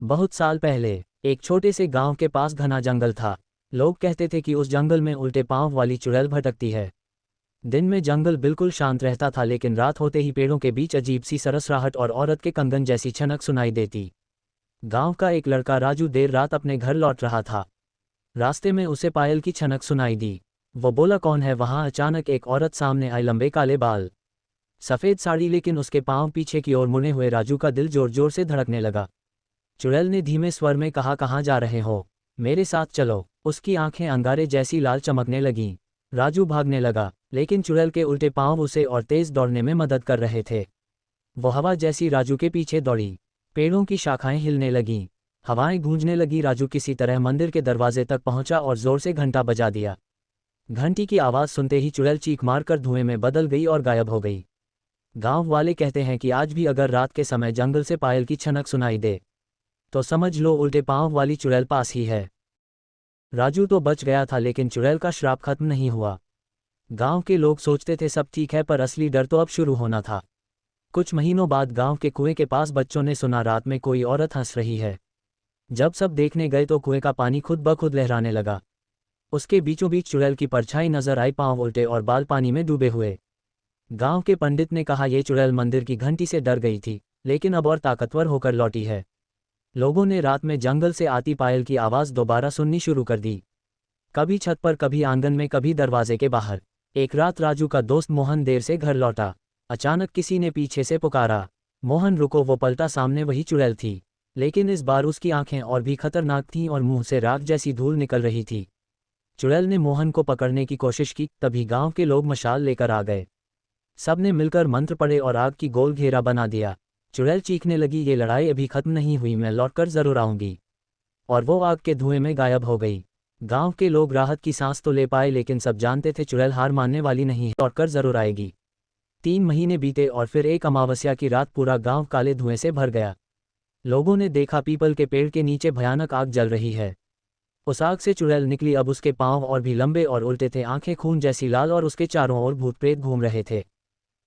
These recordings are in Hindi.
बहुत साल पहले एक छोटे से गांव के पास घना जंगल था। लोग कहते थे कि उस जंगल में उल्टे पांव वाली चुड़ैल भटकती है। दिन में जंगल बिल्कुल शांत रहता था, लेकिन रात होते ही पेड़ों के बीच अजीब सी सरसराहट और औरत के कंगन जैसी छनक सुनाई देती। गांव का एक लड़का राजू देर रात अपने घर लौट रहा था। रास्ते में उसे पायल की छनक सुनाई दी। वो बोला, कौन है वहां? अचानक एक औरत सामने आई, लंबे काले बाल, सफ़ेद साड़ी, लेकिन उसके पांव पीछे की ओर मुड़े हुए। राजू का दिल जोर जोर से धड़कने लगा। चुड़ैल ने धीमे स्वर में कहा, कहाँ जा रहे हो? मेरे साथ चलो। उसकी आंखें अंगारे जैसी लाल चमकने लगीं। राजू भागने लगा, लेकिन चुड़ैल के उल्टे पांव उसे और तेज दौड़ने में मदद कर रहे थे। वो हवा जैसी राजू के पीछे दौड़ी। पेड़ों की शाखाएं हिलने लगीं, हवाएं गूंजने लगी। राजू किसी तरह मंदिर के दरवाजे तक पहुंचा और जोर से घंटा बजा दिया। घंटी की आवाज़ सुनते ही चुड़ैल चीख मारकर धुएं में बदल गई और गायब हो गई। गांव वाले कहते हैं कि आज भी अगर रात के समय जंगल से पायल की छनक सुनाई दे तो समझ लो उल्टे पांव वाली चुड़ैल पास ही है। राजू तो बच गया था, लेकिन चुड़ैल का श्राप खत्म नहीं हुआ। गांव के लोग सोचते थे सब ठीक है, पर असली डर तो अब शुरू होना था। कुछ महीनों बाद गांव के कुएं के पास बच्चों ने सुना, रात में कोई औरत हंस रही है। जब सब देखने गए तो कुएं का पानी खुद ब खुद लहराने लगा। उसके बीचों बीच चुड़ैल की परछाई नजर आई, पांव उल्टे और बाल पानी में डूबे हुए। गांव के पंडित ने कहा, ये चुड़ैल मंदिर की घंटी से डर गई थी, लेकिन अब और ताकतवर होकर लौटी है। लोगों ने रात में जंगल से आती पायल की आवाज़ दोबारा सुननी शुरू कर दी। कभी छत पर, कभी आंगन में, कभी दरवाजे के बाहर। एक रात राजू का दोस्त मोहन देर से घर लौटा। अचानक किसी ने पीछे से पुकारा, मोहन रुको। वो पलटा, सामने वही चुड़ैल थी, लेकिन इस बार उसकी आंखें और भी खतरनाक थीं और मुंह से राख जैसी धूल निकल रही थी। चुड़ैल ने मोहन को पकड़ने की कोशिश की, तभी गांव के लोग मशाल लेकर आ गए। सबने मिलकर मंत्र पढ़े और आग की गोल घेरा बना दिया। चुड़ैल चीखने लगी, ये लड़ाई अभी खत्म नहीं हुई, मैं लौटकर जरूर आऊंगी। और वो आग के धुएं में गायब हो गई। गांव के लोग राहत की सांस तो ले पाए, लेकिन सब जानते थे चुड़ैल हार मानने वाली नहीं है, लौटकर जरूर आएगी। 3 महीने बीते और फिर एक अमावस्या की रात पूरा गांव काले धुएं से भर गया। लोगों ने देखा, पीपल के पेड़ के नीचे भयानक आग जल रही है। उस आग से चुड़ैल निकली। अब उसके पांव और भी लंबे और उल्टे थे, आंखें खून जैसी लाल, और उसके चारों ओर भूत प्रेत घूम रहे थे।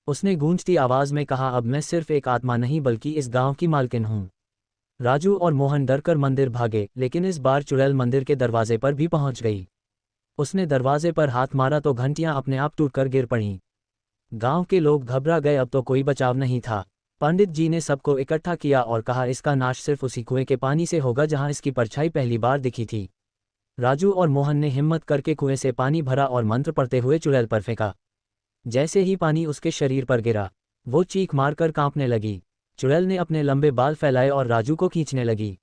उसने गूंजती आवाज में कहा, अब मैं सिर्फ एक आत्मा नहीं बल्कि इस गांव की मालकिन हूं। राजू और मोहन डरकर मंदिर भागे, लेकिन इस बार चुड़ैल मंदिर के दरवाजे पर भी पहुंच गई। उसने दरवाजे पर हाथ मारा तो घंटियां अपने आप टूटकर गिर पड़ीं। गांव के लोग घबरा गए, अब तो कोई बचाव नहीं था। पंडित जी ने सबको इकट्ठा किया और कहा, इसका नाश सिर्फ उसी कुएं के पानी से होगा जहां इसकी परछाई पहली बार दिखी थी। राजू और मोहन ने हिम्मत करके कुएं से पानी भरा और मंत्र पढ़ते हुए चुड़ैल पर फेंका। जैसे ही पानी उसके शरीर पर गिरा, वो चीख मारकर कांपने लगी। चुड़ैल ने अपने लंबे बाल फैलाए और राजू को खींचने लगी।